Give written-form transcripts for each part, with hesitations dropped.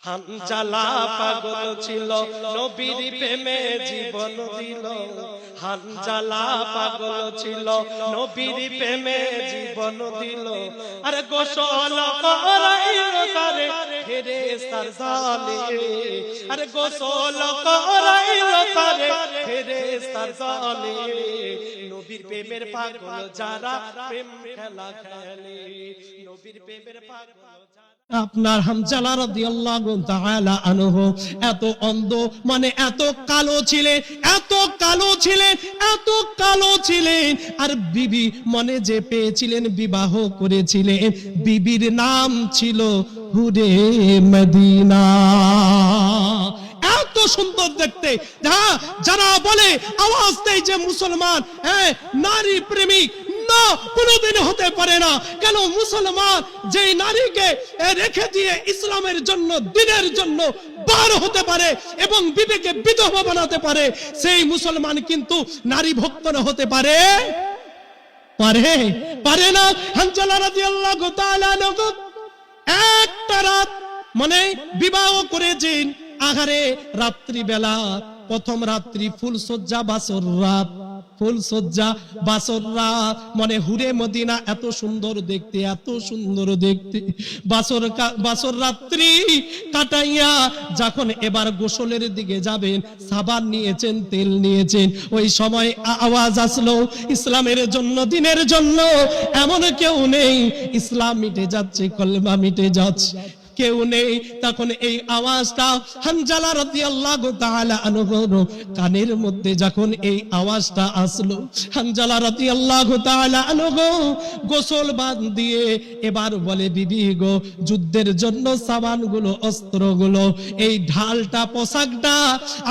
হানজালা পাগল ছিল নবীর প্রেমে জীবন দিল। হানজালা পাগল ছিল নবীর প্রেমে জীবন দিল। আরে গোসল করাইল তারে ফেরেশতার দলে। আরে গোসল করাইল তারে ফেরেশতার দলে। নবীর প্রেমের পাগল যারা প্রেম খেলা খেলে। নবীর প্রেমের পাগল আপনার হানজালা রাদিয়াল্লাহু তাআলা আনহু এত অন্ধ, মানে এত কালো ছিলেন, এত কালো ছিলেন, এত কালো ছিলেন। আর বিবি মনে যে পেয়েছিলেন, বিবাহ করেছিলেন, বিবির নাম ছিল হুরে মদিনা। এত সুন্দর দেখতে। যারা বলে আওয়াজ দেয় যে মুসলমান নারী প্রেমিক, না, কোনদিন হতে পারে না। কেন? মুসলমান যে নারীকে রেখে দিয়ে ইসলামের জন্য, দ্বীনের জন্য বার হতে পারে এবং বিবেকে বিধবা বানাতে পারে, সেই মুসলমান কিন্তু নারী ভক্ত না হতে পারে পারে পারে না। হানজালা রাদিয়াল্লাহু তাআলা আনহু একটা রাত মানে বিবাহ করেছেন আহারে রাত্রি বেলা, প্রথম রাত্রি ফুলসজ্জা বাসর রাত, ফুলসজ্জা বাসর রাত, মানে হুরে মদিনা এত সুন্দর দেখতে, এত সুন্দর দেখতে। বাসর রাত্রি কাটাইয়া যখন এবার গোসলের দিকে যাবেন, সাবান নিয়েছেন, তেল নিয়েছেন, ওই সময় আওয়াজ আসলো ইসলামের জন্য, দ্বীনের জন্য এমন কেউ নেই। ইসলাম মিটে যাচ্ছে, কলমা মিটে যাচ্ছে, কেউ নেই। তখন এই আওয়াজটা হানজালা রাদিয়াল্লাহু তাআলা আনহুর কানের মধ্যে যখন এই আওয়াজটা আসলো, হানজালা রাদিয়াল্লাহু তাআলা আনহু গোসল বাঁধ দিয়ে এবার বলে, বিবি গো, যুদ্ধের জন্য সাবানগুলো, অস্ত্রগুলো, এই ঢালটা, পোশাকটা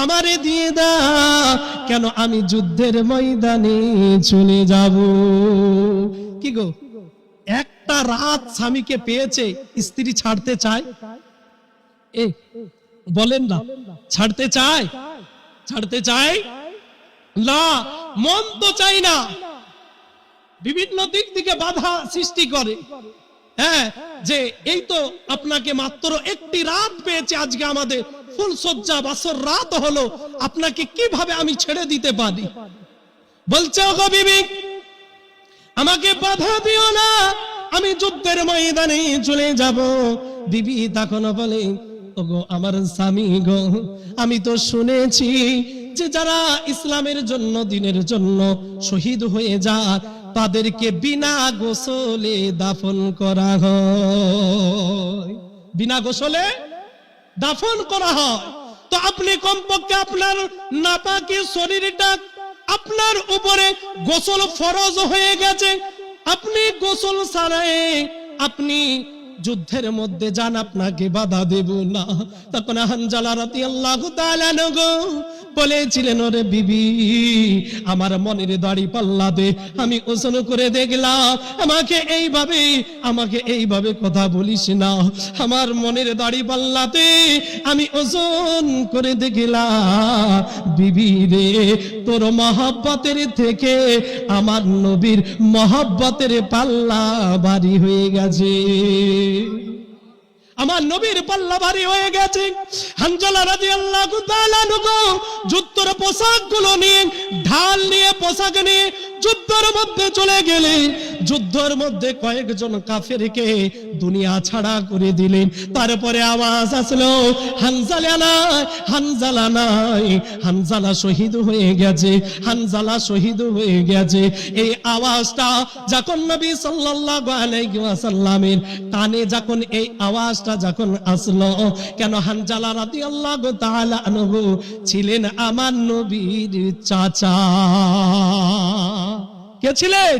আমারে দিয়ে দাও, কেন আমি যুদ্ধের ময়দানে চলে যাব। কি গো, একটা রাত স্বামীকে পেয়েছে, স্ত্রী ছাড়তে চায়? বলেন না, ছাড়তে চায়? ছাড়তে চায় না, মন তো চাই না, বিভিন্ন দিক থেকে বাধা সৃষ্টি করে। যে এই তো আপনাকে মাত্র একটি রাত পেয়েছে, আজকে আমাদের ফুলসজ্জা বাসর রাত হলো, আপনাকে কিভাবে আমি ছেড়ে দিতে পারি? বলছে, ওগো বিবি, আমাকে বাধা দিও না, আমি যুদ্ধের ময়দানে চলে যাব। বিবি তখন বলে, ওগো আমার স্বামী গো, আমি তো শুনেছি যে যারা ইসলামের জন্য, দ্বীনের জন্য শহীদ হয়ে যায়, তাদেরকে বিনা গোসলে দাফন করা হয়, বিনা গোসলে দাফন করা হয়। তো আপনি কমপক্ষে আপনার নাপাকি শরীরটা, আপনার উপরে গোসল ফরজ হয়ে গেছে, আপনি গোসল ছাড়াই আপনি যুদ্ধের মধ্যে যান, আপনাকে বাধা দেব না। তখন হানজালা রাদিয়াল্লাহু তাআলা আনহু বলেছিলেন, ওরে বিবি, আমার মনের দাড়ি পাল্লা দে, আমি ওজন করে দেখলাম, আমাকে এইভাবে কথা বলিস না, আমার মনের দাড়ি পাল্লাতে আমি ওজন করে দেখলাম, বিবি রে, তোর মহব্বতের থেকে আমার নবীর মহব্বতের পাল্লা ভারী হয়ে গেছে, আমার নবীর পাল্লা ভারী হয়ে গেছে। হানজালা রাদিয়াল্লাহু তাআলা আনহু যুদ্ধের পোশাকগুলো নিয়ে, ঢাল নিয়ে, পোশাক নিয়ে যুদ্ধের মধ্যে চলে গেলে, যুদ্ধের মধ্যে কয়েকজন কাফেরকে দুনিয়া ছাড়া করে দিলেন। তারপরে আওয়াজ আসলো, হানজালা নাই, হানজালা নাই, হানজালা শহীদ হয়ে গেছে, হানজালা শহীদ হয়ে গেছে। এই আওয়াজটা যখন নবী সাল্লাল্লাহু আলাইহি ওয়াসাল্লামের কানে যখন এই আওয়াজটা যখন আসলো, কেন হানজালা রাদিয়াল্লাহু তাআলা আনহু ছিলেন আমার নবীর চাচা। কে ছিলেন?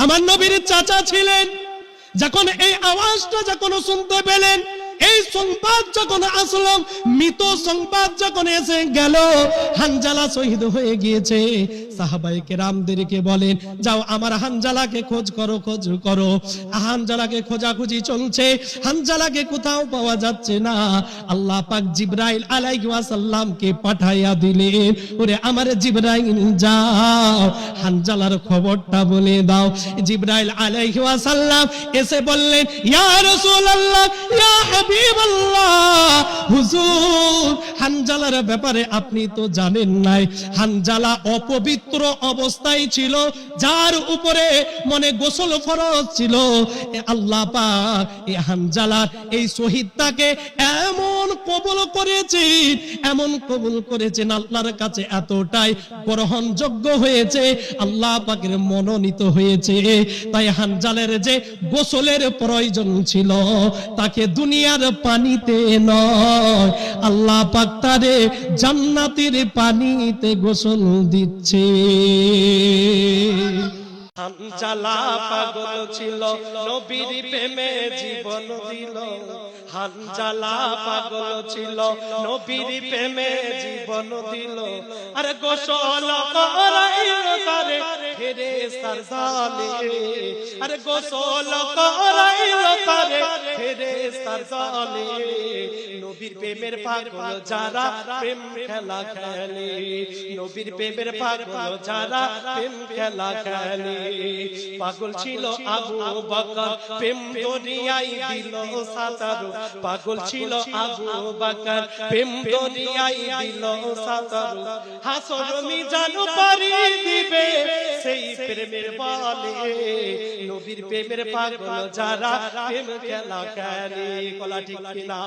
আমার নবীর চাচা ছিলেন। যখন এই আওয়াজটা যখন শুনতে পেলেন, এই সংবাদ যখন আসলো, মৃত সংবাদ যখন এসে গেল, হানজালা শহীদ হয়ে গিয়েছে, সাহাবায়ে কেরামদেরকে বলেন, যাও আমার হানজালাকে খোঁজ করো, খোঁজ করো। হানজালাকে খোঁজাখুঁজি চলছে, হানজালাকে কোথাও পাওয়া যাচ্ছে না। আল্লাহ পাক জিবরাইল আলাইহিস সালামকে পাঠাইয়া দিলেন, ওরে আমার জিবরাইল, যাও হানজালার খবরটা বলে দাও। জিবরাইল আলাইহিস সালাম এসে বললেন, ইয়া রাসূলুল্লাহ, ইয়া হাবিবাল্লাহ, হুজুর হানজালার ব্যাপারে আপনি তো জানেন নাই, হানজালা অপবিত্র অবস্থায় ছিল, যার উপরে মনে গোসল ফরজ ছিল। আল্লাহ পাক এই হানজালার এই শহীদটাকে এমন কবুল করেছেন, এমন কবুল করেছেন, আল্লাহর কাছে এতটাই গ্রহণযোগ্য হয়েছে, আল্লাহ পাকের মনোনীত হয়েছে। তাই হানজালের যে গোসলের প্রয়োজন ছিল, তাকে দুনিয়ার পানিতে নয়, আল্লাহ পাক তারে জান্নাতের পানিতে গোসল দিচ্ছে। হানজালা পাগল ছিল, নবীর প্রেমে জীবন দিল। হানজালা পাগল ছিল, নবীর প্রেমে জীবন দিল। আরে গোসল করাইল তারে ফেরেশতার জালে, আরে গোসল করাইল তারে ফেরেশতার জালে। নবীর প্রেমের পাগল যারা প্রেম খেলা খেলে, নবীর প্রেমের পাগল যারা প্রেম খেলা খেলে। পাগল ছিল আবু বকর, প্রেম দরিয়ায় দিল সাঁতার। পাগল ছিল আবু বকর, প্রেম দরিয়ায় দিল সাঁতার। হাসর মিজান পারি দিবে সেই প্রেমের বলে, নবীর প্রেমের পাগল যারা প্রেম খেলা খেলে। কলা ঠিক কিনা?